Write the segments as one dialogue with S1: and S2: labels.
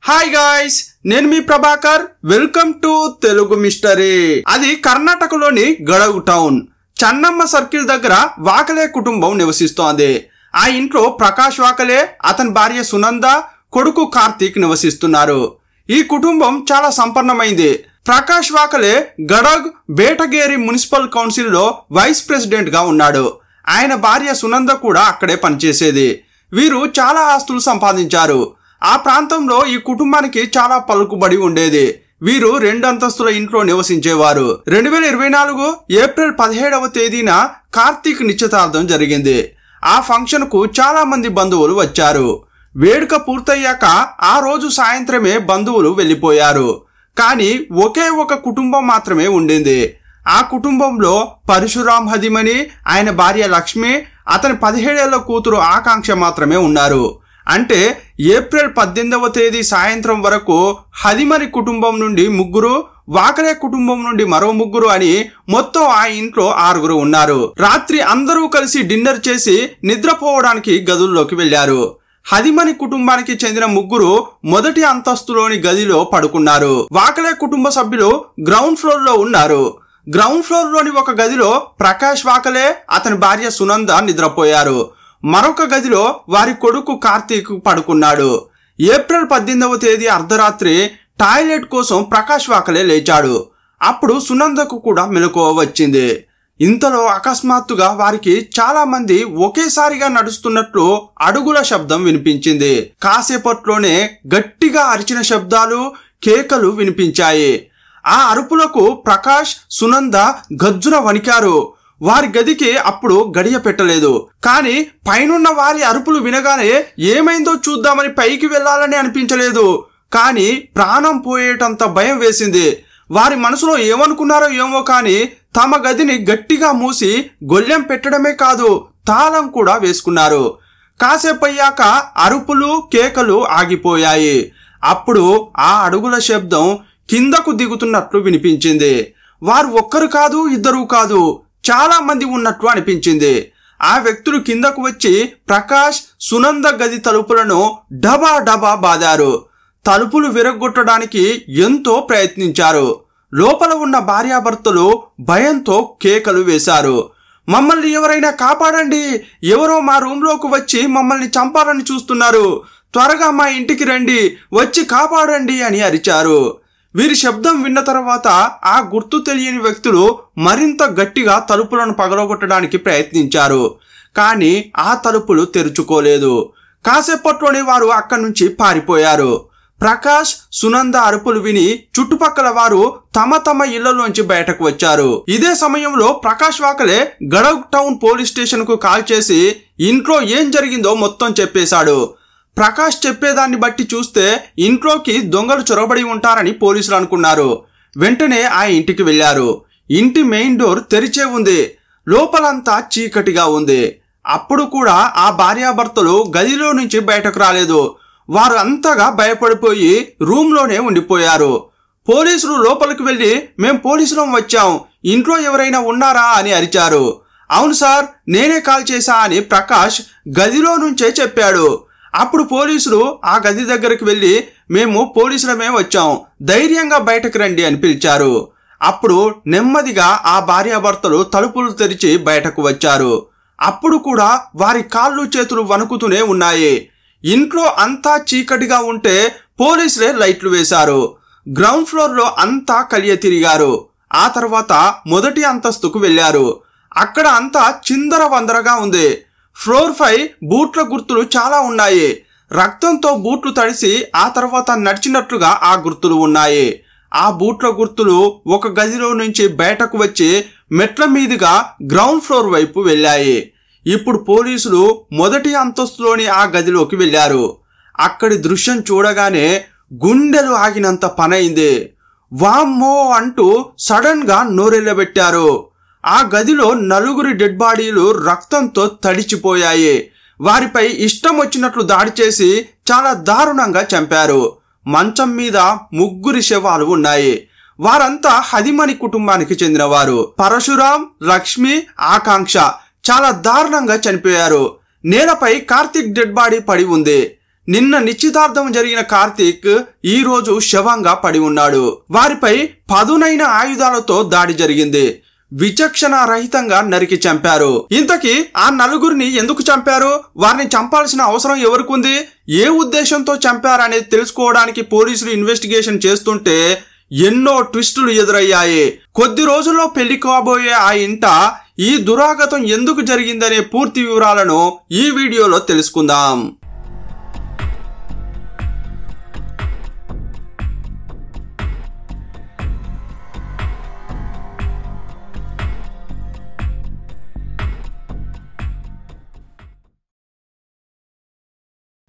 S1: Hi guys, నేను మీ Prabhakar. Welcome to Telugu mystery. అది కర్ణాటకలోని గడగ్ టౌన్ చన్నమ్మ సర్కిల్ దగ్గర వాకలే కుటుంబం నివసిస్తోంది. ఆ ఇంట్లో ప్రకాష్ వాకలే, అతని భార్య సునంద, కొడుకు కార్తీక్ నివసిస్తున్నారు. ఈ కుటుంబం చాలా సంపన్నమైంది. ప్రకాష్ వాకలే గడగ్ బేటగేరి మున్సిపల్ కౌన్సిల్లో వైస్ ప్రెసిడెంట్ గా ఉన్నాడు. ఆయన భార్య సునంద కూడా అక్కడే పనిచేసేది. వీరు చాలా ఆస్తులు సంపాదించారు. ఆ ప్రాంతంలో ఈ కుటుంబానికి చాలా పలుకుబడి ఉండేది. వీరు 2 అంతస్తుల ఇంట్లో నివసించేవారు. 2024 ఏప్రిల్ 17వ తేదీన కార్తీక్ నిశ్చితార్థం జరిగింది. ఆ ఫంక్షన్ కు చాలా మంది బంధువులు వచ్చారు. వేడుక పూర్తయ్యాక ఆ రోజు సాయంత్రమే బంధువులు వెళ్లిపోయారు. కానీ ఒకే ఒక కుటుంబం మాత్రమే ఉండింది. ఆ కుటుంబంలో పరశురామ్ హదిమని, ఆయన భార్య లక్ష్మి, అతని 17 ఏళ్ల కూతురు ఆకాంక్ష మాత్రమే ఉన్నారు. అంటే ఏప్రిల్ 18వ తేదీ సాయంత్రం వరకు హదిమని కుటుంబం నుండి 3, వాకలే కుటుంబం నుండి మరో 3 అని మొత్తం ఆ ఇంట్లో 6 ఉన్నారు. రాత్రి అందరూ కలిసి డిన్నర్ చేసి నిద్రపోవడానికి గదుల్లోకి వెళ్లారు. హదిమని కుటుంబానికి చెందిన 3 మొదటి అంతస్తులోని గదిలో పడుకున్నారు. వాకలే కుటుంబ సభ్యులు గ్రౌండ్ ఫ్లోర్ లో ఉన్నారు. గ్రౌండ్ ఫ్లోర్ లోని ఒక గదిలో ప్రకాష్ వాకలే, అతని భార్య సునంద నిద్రపోయారు. మరొక గదిలో వారి కొడుకు కార్తీక్ పడుకున్నాడు. ఏప్రిల్ 18వ తేదీ అర్ధరాత్రి టాయిలెట్ కోసం ప్రకాష్ వాకలే లేచాడు. అప్పుడు సునందకు కూడా మెలకువ వచ్చింది. ఇంతలో అకస్మాత్తుగా వారికి చాలా మంది ఒకేసారిగా నడుస్తున్నట్లు అడుగుల శబ్దం వినిపించింది. కాసేపట్లోనే గట్టిగా అరిచిన శబ్దాలు, కేకలు వినిపించాయి. ఆ అరుపులకు ప్రకాష్, సునంద గజ్జున వణికారు. వారి గదికి అప్పుడు గడియ పెట్టలేదు. కానీ పైనున్న వారి అరుపులు వినగానే ఏమైందో చూద్దామని పైకి వెళ్లాలని అనిపించలేదు. కానీ ప్రాణం పోయేటంత భయం వేసింది. వారి మనసులో ఏమనుకున్నారో ఏమో కానీ తమ గదిని గట్టిగా మూసి గొల్లెం పెట్టడమే కాదు, తాళం కూడా వేసుకున్నారు. కాసేపయ్యాక అరుపులు, కేకలు ఆగిపోయాయి. అప్పుడు ఆ అడుగుల శబ్దం కిందకు దిగుతున్నట్లు వినిపించింది. వారు ఒక్కరు కాదు, 2 కాదు, చాలా మంది ఉన్నట్లు అనిపించింది. ఆ వ్యక్తులు కిందకు వచ్చి ప్రకాష్, సునంద గది తలుపులను డబా డబా బాదారు. తలుపులు విరగొట్టడానికి ఎంతో ప్రయత్నించారు. లోపల ఉన్న భార్యాభర్తలు భయంతో కేకలు వేశారు. మమ్మల్ని ఎవరైనా కాపాడండి, ఎవరో మా రూమ్లోకి వచ్చి మమ్మల్ని చంపాలని చూస్తున్నారు, త్వరగా మా ఇంటికి రండి, వచ్చి కాపాడండి అని అరిచారు. వీరి శబ్దం విన్న తర్వాత ఆ గుర్తు తెలియని వ్యక్తులు మరింత గట్టిగా తలుపులను పగలగొట్టడానికి ప్రయత్నించారు. కానీ ఆ తలుపులు తెరుచుకోలేదు. కాసేపట్లోనే వారు అక్కడి నుంచి పారిపోయారు. ప్రకాష్, సునంద అరుపులు విని చుట్టుపక్కల వారు తమ తమ ఇళ్లలోంచి బయటకు వచ్చారు. ఇదే సమయంలో Prakash Wakale Gadag town police station కు కాల్ చేసి ఇంట్లో ఏం జరిగిందో మొత్తం చెప్పేశాడు. ప్రకాష్ చెప్పేదాన్ని బట్టి చూస్తే ఇంట్లోకి దొంగలు చొరబడి ఉంటారని పోలీసులు అనుకున్నారు. వెంటనే ఆ ఇంటికి వెళ్లారు. ఇంటి మెయిన్ డోర్ తెరిచే ఉంది. లోపలంతా చీకటిగా ఉంది. అప్పుడు కూడా ఆ భార్యాభర్తలు గదిలో నుంచి బయటకు రాలేదు. వారు అంతగా భయపడిపోయి రూమ్లోనే ఉండిపోయారు. పోలీసులు లోపలికి వెళ్లి మేం పోలీసులం వచ్చాం, ఇంట్లో ఎవరైనా ఉన్నారా అని అరిచారు. అవును సార్, నేనే కాల్ చేశా అని ప్రకాష్ గదిలో నుంచే చెప్పాడు. అప్పుడు పోలీసులు ఆ గది దగ్గరికి వెళ్లి మేము పోలీసులమే వచ్చాం, ధైర్యంగా బయటకు రండి అని పిలిచారు. అప్పుడు నెమ్మదిగా ఆ భార్యాభర్తలు తలుపులు తెరిచి బయటకు వచ్చారు. అప్పుడు కూడా వారి కాళ్ళు చేతులు వణుకుతూనే ఉన్నాయి. ఇంట్లో అంతా చీకటిగా ఉంటే పోలీసులే లైట్లు వేశారు. గ్రౌండ్ ఫ్లోర్ లో అంతా కలియ తిరిగారు. ఆ తర్వాత మొదటి అంతస్తుకు వెళ్లారు. అక్కడ అంతా చిందర వందరగా ఉంది. ఫ్లోర్ 5 బూట్ల గుర్తులు చాలా ఉన్నాయి. రక్తంతో బూట్లు తడిసి ఆ తర్వాత నడిచినట్లుగా ఆ గుర్తులు ఉన్నాయి. ఆ బూట్ల గుర్తులు ఒక గదిలో నుంచి బయటకు వచ్చి మెట్ల మీదుగా గ్రౌండ్ ఫ్లోర్ వైపు వెళ్ళాయి. ఇప్పుడు పోలీసులు మొదటి అంతస్తులోని ఆ గదిలోకి వెళ్లారు. అక్కడి దృశ్యం చూడగానే గుండెలు ఆగినంత పనైంది. వామ్మో అంటూ సడన్ గా నోరెళ్లబెట్టారు. ఆ గదిలో 4 డెడ్ బాడీలు రక్తంతో తడిచిపోయాయి. వారిపై ఇష్టం వచ్చినట్లు దాడి చేసి చాలా దారుణంగా చంపారు. మంచం మీద 3 శవాలు ఉన్నాయి. వారంతా హదిమని కుటుంబానికి చెందినవారు. పరశురామ్, లక్ష్మి, ఆకాంక్ష చాలా దారుణంగా చనిపోయారు. నేలపై కార్తీక్ డెడ్ బాడీ పడి ఉంది. నిన్న నిశ్చితార్థం జరిగిన కార్తీక్ ఈ రోజు శవంగా పడి ఉన్నాడు. వారిపై పదునైన ఆయుధాలతో దాడి జరిగింది. విచక్షణ రహితంగా నరికి చంపారు. ఇంతకీ ఆ నలుగురిని ఎందుకు చంపారు? వారిని చంపాల్సిన అవసరం ఎవరికుంది? ఏ ఉద్దేశంతో చంపారనేది తెలుసుకోవడానికి పోలీసులు ఇన్వెస్టిగేషన్ చేస్తుంటే ఎన్నో ట్విస్టులు ఎదురయ్యాయి. కొద్ది రోజుల్లో పెళ్లి కాబోయే ఆ ఇంట ఈ దురాగతం ఎందుకు జరిగిందనే పూర్తి వివరాలను ఈ వీడియోలో తెలుసుకుందాం.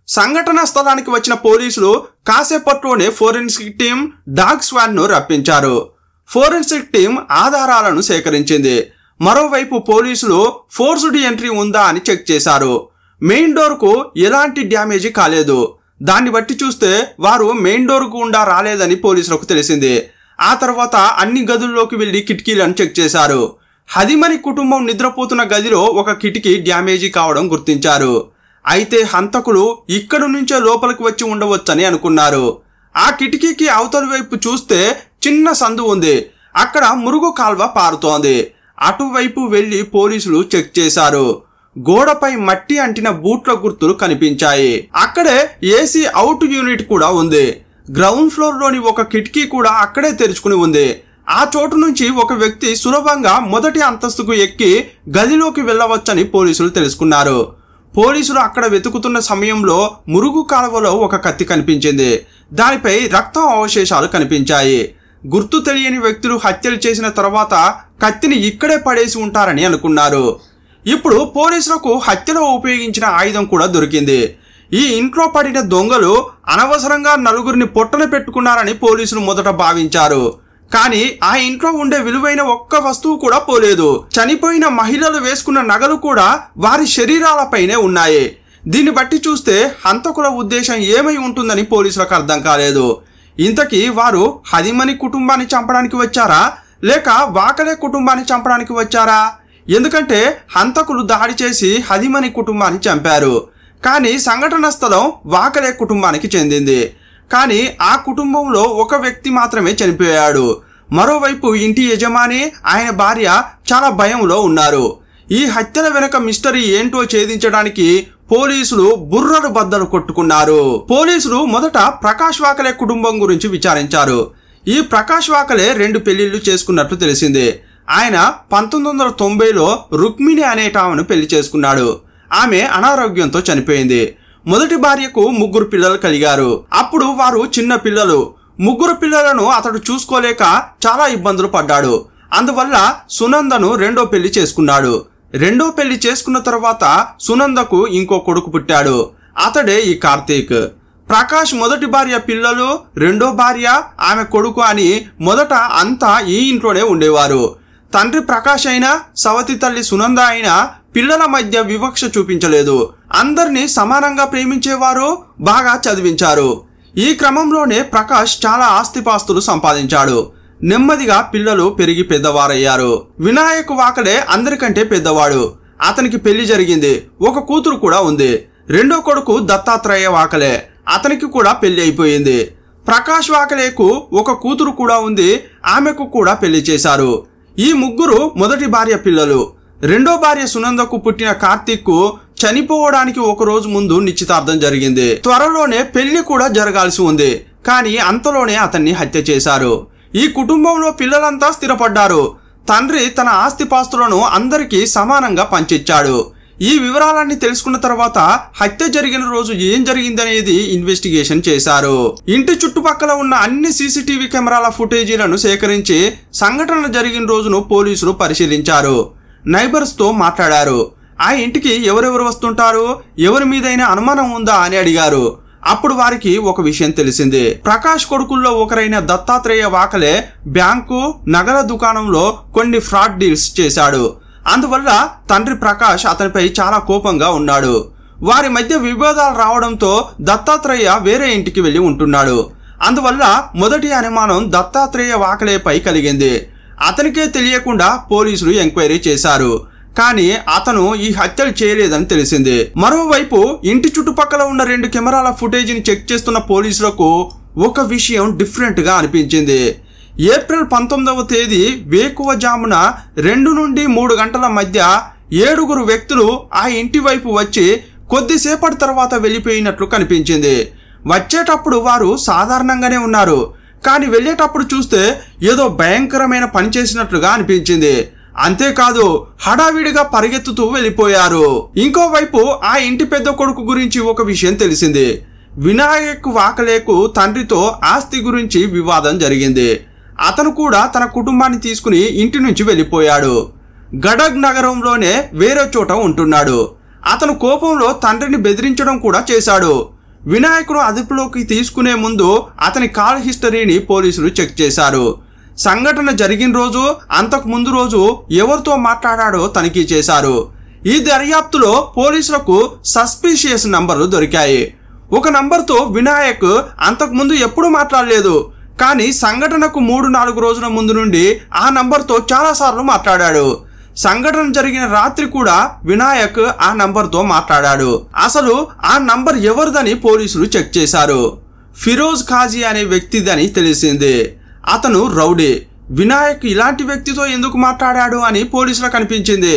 S1: సంఘటన స్థలానికి వచ్చిన పోలీసులు కాసేపట్లోనే ఫోరెన్సిక్ టీం డాగ్ స్క్వాడ్ ను రప్పించారు. ఫోరెన్సిక్ టీం ఆధారాలను సేకరించింది. మరోవైపు పోలీసులు ఫోర్స్డ్ ఎంట్రీ ఉందా అని చెక్ చేశారు. మెయిన్ డోర్ కు ఎలాంటి డ్యామేజీ కాలేదు. దాన్ని బట్టి చూస్తే వారు మెయిన్ డోర్ గుండా రాలేదని పోలీసులకు తెలిసింది. ఆ తర్వాత అన్ని గదుల్లోకి వెళ్లి కిటికీలను చెక్ చేశారు. హదిమని కుటుంబం నిద్రపోతున్న గదిలో ఒక కిటికీ డ్యామేజీ కావడం గుర్తించారు. అయితే హంతకులు ఇక్కడి నుంచే లోపలికి వచ్చి ఉండవచ్చని అనుకున్నారు. ఆ కిటికీకి అవతలి వైపు చూస్తే చిన్న సందు ఉంది. అక్కడ మురుగు కాల్వ పారుతోంది. అటువైపు వెళ్లి పోలీసులు చెక్ చేశారు. గోడపై మట్టి అంటిన బూట్ల గుర్తులు కనిపించాయి. అక్కడే ఏసీ అవుట్ యూనిట్ కూడా ఉంది. గ్రౌండ్ ఫ్లోర్ లోని ఒక కిటికీ కూడా అక్కడే తెరుచుకుని ఉంది. ఆ చోటు నుంచి ఒక వ్యక్తి సులభంగా మొదటి అంతస్తుకు ఎక్కి గదిలోకి వెళ్లవచ్చని పోలీసులు తెలుసుకున్నారు. పోలీసులు అక్కడ వెతుకుతున్న సమయంలో మురుగు కాలువలో ఒక కత్తి కనిపించింది. దానిపై రక్తం అవశేషాలు కనిపించాయి. గుర్తు తెలియని వ్యక్తులు హత్యలు చేసిన తర్వాత కత్తిని ఇక్కడే పడేసి ఉంటారని అనుకున్నారు. ఇప్పుడు పోలీసులకు హత్యలో ఉపయోగించిన ఆయుధం కూడా దొరికింది. ఈ ఇంట్లో పడిన దొంగలు అనవసరంగా నలుగురిని పొట్టన పెట్టుకున్నారని పోలీసులు మొదట భావించారు. కానీ ఆ ఇంట్లో ఉండే విలువైన ఒక్క వస్తువు కూడా పోలేదు. చనిపోయిన మహిళలు వేసుకున్న నగలు కూడా వారి శరీరాలపైనే ఉన్నాయి. దీన్ని బట్టి చూస్తే హంతకుల ఉద్దేశం ఏమై ఉంటుందని పోలీసులకు అర్థం కాలేదు. ఇంతకీ వారు హదిమని కుటుంబాన్ని చంపడానికి వచ్చారా లేక వాకలే కుటుంబాన్ని చంపడానికి వచ్చారా? ఎందుకంటే హంతకులు దాడి చేసి హదిమని కుటుంబాన్ని చంపారు. కానీ సంఘటన స్థలం వాకలే కుటుంబానికి చెందింది. కానీ ఆ కుటుంబంలో ఒక వ్యక్తి మాత్రమే చనిపోయాడు. మరోవైపు ఇంటి యజమాని ఆయన భార్య చాలా భయంలో ఉన్నారు. ఈ హత్యల వెనుక మిస్టరీ ఏంటో ఛేదించడానికి పోలీసులు బుర్రలు బద్దలు కొట్టుకున్నారు. పోలీసులు మొదట ప్రకాష్ వాకలే కుటుంబం గురించి విచారించారు. ఈ ప్రకాష్ వాకలే 2 పెళ్లిళ్లు చేసుకున్నట్లు తెలిసింది. ఆయన 1990లో రుక్మిణి అనేటామెను పెళ్లి చేసుకున్నాడు. ఆమె అనారోగ్యంతో చనిపోయింది. మొదటి భార్యకు 3 పిల్లలు కలిగారు. అప్పుడు వారు చిన్న పిల్లలు. 3 పిల్లలను అతడు చూసుకోలేక చాలా ఇబ్బందులు పడ్డాడు. అందువల్ల సునందను 2వ పెళ్లి చేసుకున్నాడు. 2వ పెళ్లి చేసుకున్న తర్వాత సునందకు ఇంకో కొడుకు పుట్టాడు. అతడే ఈ కార్తీక్. ప్రకాష్ మొదటి భార్య పిల్లలు, 2వ భార్య, ఆమె కొడుకు అని మొదట అంతా ఈ ఇంట్లోనే ఉండేవారు. తండ్రి ప్రకాష్ అయినా సవతి తల్లి సునంద అయినా పిల్లల మధ్య వివక్ష చూపించలేదు. అందరినీ సమానంగా ప్రేమించేవారు, బాగా చదివించారు. ఈ క్రమంలోనే ప్రకాష్ చాలా ఆస్తిపాస్తులు సంపాదించాడు. నెమ్మదిగా పిల్లలు పెరిగి పెద్దవారయ్యారు. వినాయక్ వాకలే అందరికంటే పెద్దవాడు. అతనికి పెళ్లి జరిగింది. ఒక కూతురు కూడా ఉంది. 2వ కొడుకు దత్తాత్రేయ వాకలే. అతనికి కూడా పెళ్లి అయిపోయింది. ప్రకాష్ వాకలేకు ఒక కూతురు కూడా ఉంది. ఆమెకు కూడా పెళ్లి చేశారు. ఈ 3 మొదటి భార్య పిల్లలు. 2వ భార్య సునందకు పుట్టిన కార్తీక్ చనిపోవడానికి ఒక రోజు ముందు నిశ్చితార్థం జరిగింది. త్వరలోనే పెళ్లి కూడా జరగాల్సి ఉంది. కానీ అంతలోనే అతన్ని హత్య చేశారు. ఈ కుటుంబంలో పిల్లలంతా స్థిరపడ్డారు. తండ్రి తన ఆస్తిపాస్తులను అందరికీ సమానంగా పంచిచ్చాడు. ఈ వివరాలన్నీ తెలుసుకున్న తర్వాత హత్య జరిగిన రోజు ఏం జరిగిందనేది ఇన్వెస్టిగేషన్ చేశారు. ఇంటి చుట్టుపక్కల ఉన్న అన్ని సీసీటీవీ కెమెరాల ఫుటేజీలను సేకరించి సంఘటన జరిగిన రోజును పోలీసులు పరిశీలించారు. నైబర్స్ తో మాట్లాడారు. ఆ ఇంటికి ఎవరెవరు వస్తుంటారు, ఎవరి మీదైనా అనుమానం ఉందా అని అడిగారు. అప్పుడు వారికి ఒక విషయం తెలిసింది. ప్రకాష్ కొడుకుల్లో ఒకరైన దత్తాత్రేయ వాకలే బ్యాంకు, నగల దుకాణంలో కొన్ని ఫ్రాడ్ డీల్స్ చేశాడు. అందువల్ల తండ్రి ప్రకాష్ అతనిపై చాలా కోపంగా ఉన్నాడు. వారి మధ్య విభేదాలు రావడంతో దత్తాత్రేయ వేరే ఇంటికి వెళ్లి ఉంటున్నాడు. అందువల్ల మొదటి అనుమానం దత్తాత్రేయ వాకలేపై కలిగింది. అతనికే తెలియకుండా పోలీసులు ఎంక్వైరీ చేశారు. కానీ అతను ఈ హత్యలు చేయలేదని తెలిసింది. మరోవైపు ఇంటి చుట్టుపక్కల ఉన్న 2 కెమెరాల ఫుటేజీని చెక్ చేస్తున్న పోలీసులకు ఒక విషయం డిఫరెంట్ గా అనిపించింది. ఏప్రిల్ 19వ తేదీ వేకువజామున 2 నుండి 3 గంటల మధ్య 7 వ్యక్తులు ఆ ఇంటి వైపు వచ్చి కొద్దిసేపటి తర్వాత వెళ్ళిపోయినట్లు కనిపించింది. వచ్చేటప్పుడు వారు సాధారణంగానే ఉన్నారు, కానీ వెళ్ళేటప్పుడు చూస్తే ఏదో భయంకరమైన పని చేసినట్లుగా అనిపించింది. అంతేకాదు హడావిడిగా పరిగెత్తుతూ వెళ్ళిపోయారు. ఇంకోవైపు ఆ ఇంటి పెద్ద కొడుకు గురించి ఒక విషయం తెలిసింది. వినాయక్ వాకలేకు తండ్రితో ఆస్తి గురించి వివాదం జరిగింది. అతను కూడా తన కుటుంబాన్ని తీసుకుని ఇంటి నుంచి వెళ్ళిపోయాడు. గడగ్ నగరంలోనే వేరే చోట ఉంటున్నాడు. అతను కోపంలో తండ్రిని బెదిరించడం కూడా చేశాడు. వినాయకుడు అదుపులోకి తీసుకునే ముందు అతని కాల్ హిస్టరీని పోలీసులు చెక్ చేశారు. సంఘటన జరిగిన రోజు, అంతకు ముందు రోజు ఎవరితో మాట్లాడాడో తనిఖీ చేశారు. ఈ దర్యాప్తులో పోలీసులకు సస్పిషియస్ నంబర్లు దొరికాయి. ఒక నంబర్తో వినాయక్ అంతకుముందు ఎప్పుడూ మాట్లాడలేదు, కానీ సంఘటనకు 3-4 రోజుల ముందు నుండి ఆ నంబర్తో చాలాసార్లు మాట్లాడాడు. సంఘటన జరిగిన రాత్రి కూడా వినాయక్ ఆ నంబర్తో మాట్లాడాడు. అసలు ఆ నంబర్ ఎవరిదని పోలీసులు చెక్ చేశారు. ఫిరోజ్ ఖాజీ అనే వ్యక్తిదని తెలిసింది. అతను రౌడీ. వినాయక్ ఇలాంటి వ్యక్తితో ఎందుకు మాట్లాడాడు అని పోలీసులకు అనిపించింది.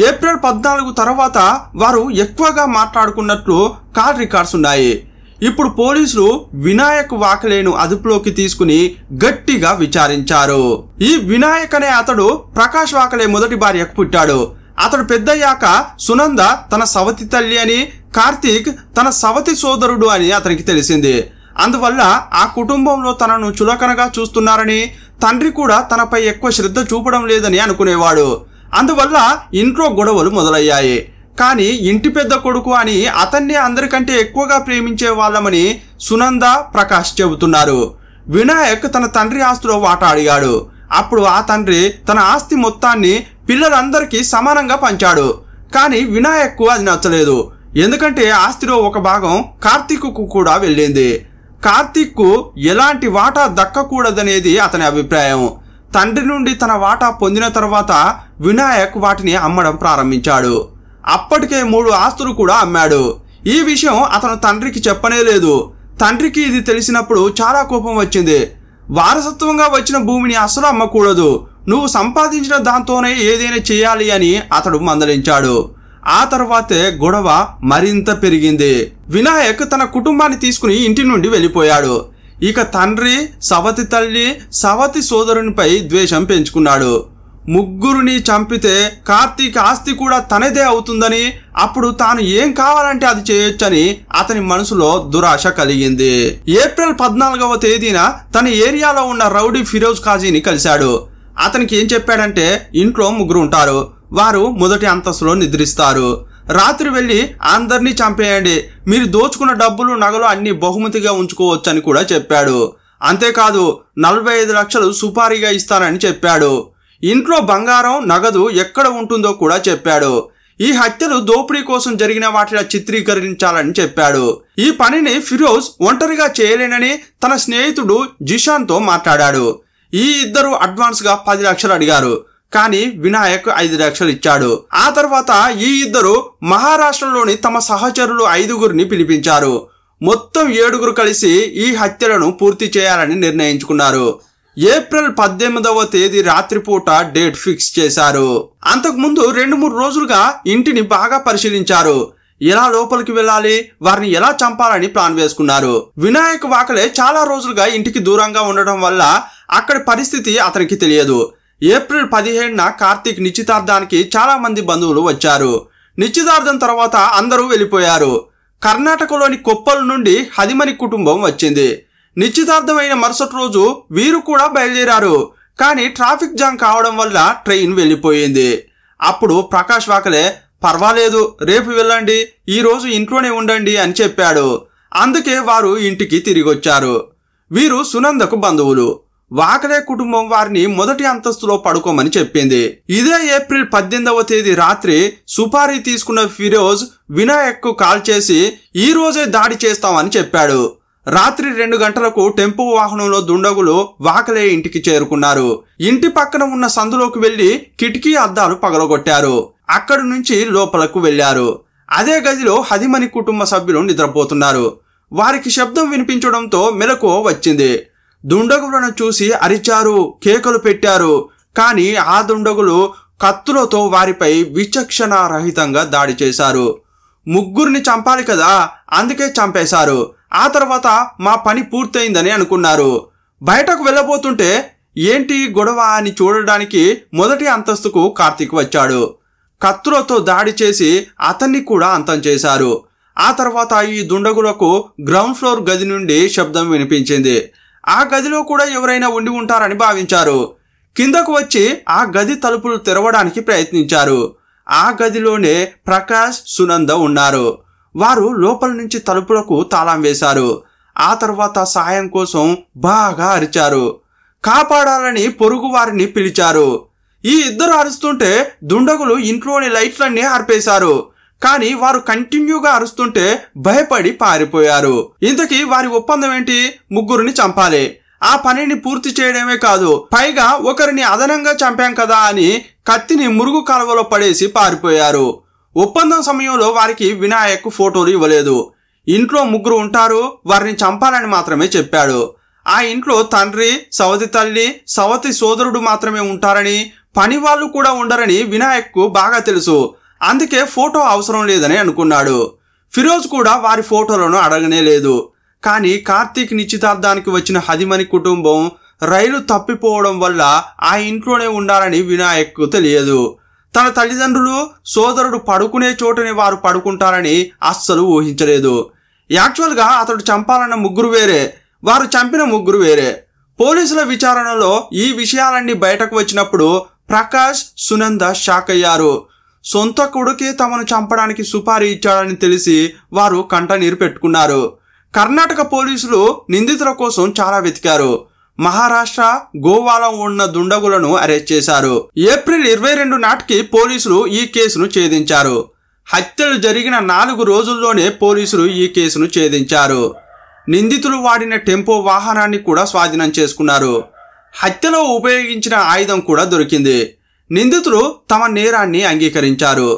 S1: ఏప్రిల్ 14 తర్వాత వారు ఎక్కువగా మాట్లాడుకున్నట్లు కాల్ రికార్డ్స్ ఉన్నాయి. ఇప్పుడు పోలీసులు వినాయక్ వాకలేను అదుపులోకి తీసుకుని గట్టిగా విచారించారు. ఈ వినాయక్ అనే అతడు ప్రకాష్ వాకలే మొదటి భార్యకు పుట్టాడు. అతడు పెద్దయ్యాక సునంద తన సవతి తల్లి అని, కార్తీక్ తన సవతి సోదరుడు అని అతనికి తెలిసింది. అందువల్ల ఆ కుటుంబంలో తనను చులకనగా చూస్తున్నారని, తండ్రి కూడా తనపై ఎక్కువ శ్రద్ధ చూపడం లేదని అనుకునేవాడు. అందువల్ల ఇంట్లో గొడవలు మొదలయ్యాయి. కానీ ఇంటి పెద్ద కొడుకు అని అతన్నే అందరికంటే ఎక్కువగా ప్రేమించే వాళ్ళమని సునంద, ప్రకాష్ చెబుతున్నారు. వినాయక్ తన తండ్రి ఆస్తిలో వాటా అడిగాడు. అప్పుడు ఆ తండ్రి తన ఆస్తి మొత్తాన్ని పిల్లలందరికీ సమానంగా పంచాడు. కానీ వినాయక్కు అది నచ్చలేదు. ఎందుకంటే ఆస్తిలో ఒక భాగం కార్తీక్కు కూడా వెళ్ళింది. కార్తీక్కు ఎలాంటి వాటా దక్కకూడదనేది అతని అభిప్రాయం. తండ్రి నుండి తన వాటా పొందిన తర్వాత వినాయక్ వాటిని అమ్మడం ప్రారంభించాడు. అప్పటికే 3 ఆస్తులు కూడా అమ్మాడు. ఈ విషయం అతను తండ్రికి చెప్పనే లేదు. తండ్రికి ఇది తెలిసినప్పుడు చాలా కోపం వచ్చింది. వారసత్వంగా వచ్చిన భూమిని అస్సలు అమ్మకూడదు, నువ్వు సంపాదించిన దాంతోనే ఏదైనా చేయాలి అని అతడు మందలించాడు. ఆ తర్వాతే గొడవ మరింత పెరిగింది. వినాయక్ తన కుటుంబాన్ని తీసుకుని ఇంటి నుండి వెళ్ళిపోయాడు. ఇక తండ్రి, సవతి తల్లి, సవతి సోదరునిపై ద్వేషం పెంచుకున్నాడు. ముగ్గురిని చంపితే కార్తీక్ ఆస్తి కూడా తనదే అవుతుందని, అప్పుడు తాను ఏం కావాలంటే అది చేయొచ్చని అతని మనసులో దురాశ కలిగింది. ఏప్రిల్ 14వ తేదీన తన ఏరియాలో ఉన్న రౌడీ ఫిరోజ్ ఖాజీని కలిశాడు. అతనికి ఏం చెప్పాడంటే, ఇంట్లో 3 ఉంటారు, వారు మొదటి అంతస్తులో నిద్రిస్తారు. రాత్రి వెళ్ళి అందరినీ చంపేయండి, మీరు దోచుకున్న డబ్బులు, నగలు అన్ని బహుమతిగా ఉంచుకోవచ్చని కూడా చెప్పాడు. అంతేకాదు 45 లక్షలు సుపారీగా ఇస్తానని చెప్పాడు. ఇంట్లో బంగారం, నగదు ఎక్కడ ఉంటుందో కూడా చెప్పాడు. ఈ హత్యలు దోపిడీ కోసం జరిగిన వాటిలా చిత్రీకరించాలని చెప్పాడు. ఈ పనిని ఫిరోజ్ ఒంటరిగా చేయలేనని తన స్నేహితుడు జిషాన్తో మాట్లాడాడు. ఈ ఇద్దరు అడ్వాన్స్ గా 10 లక్షలు అడిగారు. కానీ వినాయక్ 5 లక్షలు ఇచ్చాడు. ఆ తర్వాత ఈ ఇద్దరు మహారాష్ట్రలోని తమ సహచరులు 5గురిని పిలిపించారు. మొత్తం 7గురు కలిసి ఈ హత్యలను పూర్తి చేయాలని నిర్ణయించుకున్నారు. ఏప్రిల్ 18వ తేదీ రాత్రిపూట డేట్ ఫిక్స్ చేశారు. అంతకుముందు 2-3 రోజులుగా ఇంటిని బాగా పరిశీలించారు. ఎలా లోపలికి వెళ్ళాలి, వారిని ఎలా చంపాలని ప్లాన్ వేసుకున్నారు. వినాయక్ వాకలే చాలా రోజులుగా ఇంటికి దూరంగా ఉండడం వల్ల అక్కడి పరిస్థితి అతనికి తెలియదు. ఏప్రిల్ 15న కార్తీక్ నిశ్చితార్థానికి చాలా మంది బంధువులు వచ్చారు. నిశ్చితార్థం తర్వాత అందరూ వెళ్ళిపోయారు. కర్ణాటకలోని కొప్పల్ నుండి హదిమని కుటుంబం వచ్చింది. నిశ్చితార్థమైన మరుసటి రోజు వీరు కూడా బయలుదేరారు. కానీ ట్రాఫిక్ జామ్ కావడం వల్ల ట్రైన్ వెళ్ళిపోయింది. అప్పుడు ప్రకాష్ వాకలే, పర్వాలేదు రేపు వెళ్ళండి, ఈ రోజు ఇంట్లోనే ఉండండి అని చెప్పాడు. అందుకే వారు ఇంటికి తిరిగి వచ్చారు. వీరు సునందకు బంధువులు. వాకలే కుటుంబం వారిని మొదటి అంతస్తులో పడుకోమని చెప్పింది. ఇదే ఏప్రిల్ 18వ తేదీ రాత్రి సుపారీ తీసుకున్న ఫిరోజ్ వినాయక్ కు కాల్ చేసి ఈ రోజే దాడి చేస్తామని చెప్పాడు. రాత్రి 2 గంటలకు టెంపో వాహనంలో దుండగులు వాకలే ఇంటికి చేరుకున్నారు. ఇంటి పక్కన ఉన్న సందులోకి వెళ్లి కిటికీ అద్దాలు పగలగొట్టారు. అక్కడి నుంచి లోపలకు వెళ్లారు. అదే గదిలో హదిమని కుటుంబ సభ్యులు నిద్రపోతున్నారు. వారికి శబ్దం వినిపించడంతో మెలకువ వచ్చింది. దుండగులను చూసి అరిచారు, కేకలు పెట్టారు. కానీ ఆ దుండగులు కత్తులతో వారిపై విచక్షణారహితంగా దాడి చేశారు. ముగ్గురిని చంపాలి కదా, అందుకే చంపేశారు. ఆ తర్వాత మా పని పూర్తయిందని అనుకున్నారు. బయటకు వెళ్ళబోతుంటే ఏంటి గొడవ అని చూడడానికి మొదటి అంతస్తుకు కార్తీక్ వచ్చాడు. కత్తులతో దాడి చేసి అతన్ని కూడా అంతం చేశారు. ఆ తర్వాత ఈ దుండగులకు గ్రౌండ్ ఫ్లోర్ గది నుండి శబ్దం వినిపించింది. ఆ గదిలో కూడా ఎవరైనా ఉండి ఉంటారని భావించారు. కిందకు వచ్చి ఆ గది తలుపులు తెరవడానికి ప్రయత్నించారు. ఆ గదిలోనే ప్రకాష్, సునంద ఉన్నారు. వారు లోపల నుంచి తలుపులకు తాళం వేశారు. ఆ తర్వాత సాయం కోసం బాగా అరిచారు. కాపాడాలని పొరుగు వారిని పిలిచారు. ఈ ఇద్దరు అరుస్తుంటే దుండగులు ఇంట్లోని లైట్లన్నీ ఆర్పేశారు. కానీ వారు కంటిన్యూగా అరుస్తుంటే భయపడి పారిపోయారు. ఇంతకీ వారి ఒప్పందం ఏంటి? ముగ్గురిని చంపాలి. ఆ పనిని పూర్తి చేయడమే కాదు, పైగా ఒకరిని అదనంగా చంపాం కదా అని కత్తిని మురుగు కాలువలో పడేసి పారిపోయారు. ఒప్పందం సమయంలో వారికి వినాయక్ ఫోటోలు ఇవ్వలేదు. ఇంట్లో ముగ్గురు ఉంటారు, వారిని చంపాలని మాత్రమే చెప్పాడు. ఆ ఇంట్లో తండ్రి, సవతి తల్లి, సవతి సోదరుడు మాత్రమే ఉంటారని, పని వాళ్ళు కూడా ఉండరని వినాయక్కు బాగా తెలుసు. అందుకే ఫోటో అవసరం లేదని అనుకున్నాడు. ఫిరోజ్ కూడా వారి ఫోటోలను అడగనే లేదు. కానీ కార్తీక్ నిశ్చితార్థానికి వచ్చిన హదిమని కుటుంబం రైలు తప్పిపోవడం వల్ల ఆ ఇంట్లోనే ఉండాలని వినాయక్ తెలియదు. తన తల్లిదండ్రులు, సోదరుడు పడుకునే చోటనే వారు పడుకుంటారని అస్సలు ఊహించలేదు. యాక్చువల్గా అతడు చంపాలన్న ముగ్గురు వేరే, వారు చంపిన ముగ్గురు వేరే. పోలీసుల విచారణలో ఈ విషయాలన్నీ బయటకు వచ్చినప్పుడు ప్రకాష్, సునంద షాక్ అయ్యారు. సొంత కొడుకే తమను చంపడానికి సుపారీ ఇచ్చాడని తెలిసి వారు కంటనీరు పెట్టుకున్నారు. కర్ణాటక పోలీసులు నిందితుల కోసం చాలా వెతికారు. మహారాష్ట్ర, గోవాలో ఉన్న దుండగులను అరెస్ట్ చేశారు. ఏప్రిల్ 22 నాటికి పోలీసులు ఈ కేసును ఛేదించారు. హత్యలు జరిగిన 4 రోజుల్లోనే పోలీసులు ఈ కేసును ఛేదించారు. నిందితులు వాడిన టెంపో వాహనాన్ని కూడా స్వాధీనం చేసుకున్నారు. హత్యలో ఉపయోగించిన ఆయుధం కూడా దొరికింది. నిందితులు తమ నేరాన్ని అంగీకరించారు.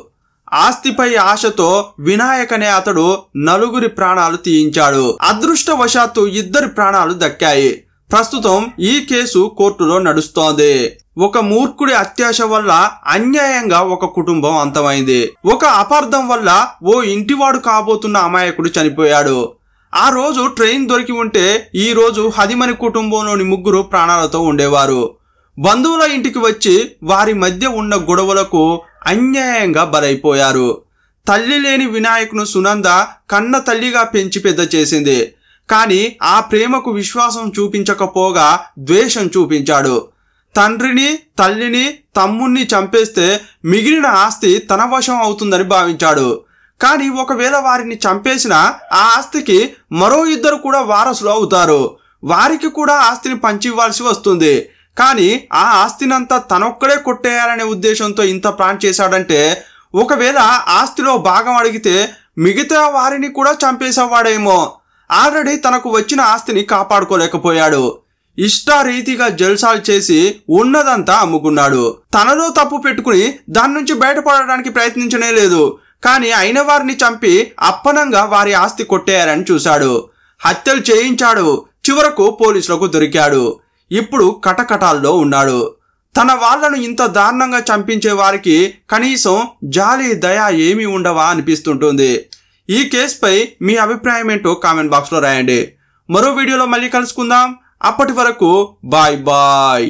S1: ఆస్తిపై ఆశతో వినాయక్ అనే అతడు 4 ప్రాణాలు తీయించాడు. అదృష్టవశాత్తు 2 ప్రాణాలు దక్కాయి. ప్రస్తుతం ఈ కేసు కోర్టులో నడుస్తోంది. ఒక మూర్ఖుడి అత్యాశ వల్ల అన్యాయంగా ఒక కుటుంబం అంతమైంది. ఒక అపార్థం వల్ల ఓ ఇంటివాడు కాబోతున్న అమాయకుడు చనిపోయాడు. ఆ రోజు ట్రైన్ దొరికి ఉంటే ఈ రోజు హదిమని కుటుంబంలోని ముగ్గురు ప్రాణాలతో ఉండేవారు. బంధువుల ఇంటికి వచ్చి వారి మధ్య ఉన్న గొడవలకు అన్యాయంగా బలైపోయారు. తల్లి లేని వినాయక్ను సునంద కన్న తల్లిగా పెంచి పెద్ద చేసింది. కానీ ఆ ప్రేమకు విశ్వాసం చూపించకపోగా ద్వేషం చూపించాడు. తండ్రిని, తల్లిని, తమ్ముణ్ణి చంపేస్తే మిగిలిన ఆస్తి తన వశం అవుతుందని భావించాడు. కానీ ఒకవేళ వారిని చంపేసిన ఆ ఆస్తికి మరో 2 కూడా వారసులు అవుతారు. వారికి కూడా ఆస్తిని పంచివ్వాల్సి వస్తుంది. కానీ ఆ ఆస్తినంతా తనొక్కడే కొట్టేయాలనే ఉద్దేశంతో ఇంత ప్లాన్ చేశాడంటే, ఒకవేళ ఆస్తిలో భాగం అడిగితే మిగతా వారిని కూడా చంపేసేవాడేమో. ఆల్రెడీ తనకు వచ్చిన ఆస్తిని కాపాడుకోలేకపోయాడు. ఇష్టారీతిగా జల్సాలు చేసి ఉన్నదంతా అమ్ముకున్నాడు. తనలో తప్పు పెట్టుకుని దాని నుంచి బయటపడడానికి ప్రయత్నించనే లేదు. కానీ అయిన వారిని చంపి అప్పనంగా వారి ఆస్తి కొట్టేయాలని చూశాడు. హత్యలు చేయించాడు. చివరకు పోలీసులకు దొరికాడు. ఇప్పుడు కటకటాల్లో ఉన్నాడు. తన వాళ్లను ఇంత దారుణంగా చంపించే వారికి కనీసం జాలి, దయ ఏమీ ఉండవా అనిపిస్తుంటుంది. ఈ కేసుపై మీ అభిప్రాయం ఏంటో కామెంట్ బాక్స్లో రాయండి. మరో వీడియోలో మళ్ళీ కలుసుకుందాం. అప్పటి వరకు బాయ్ బాయ్.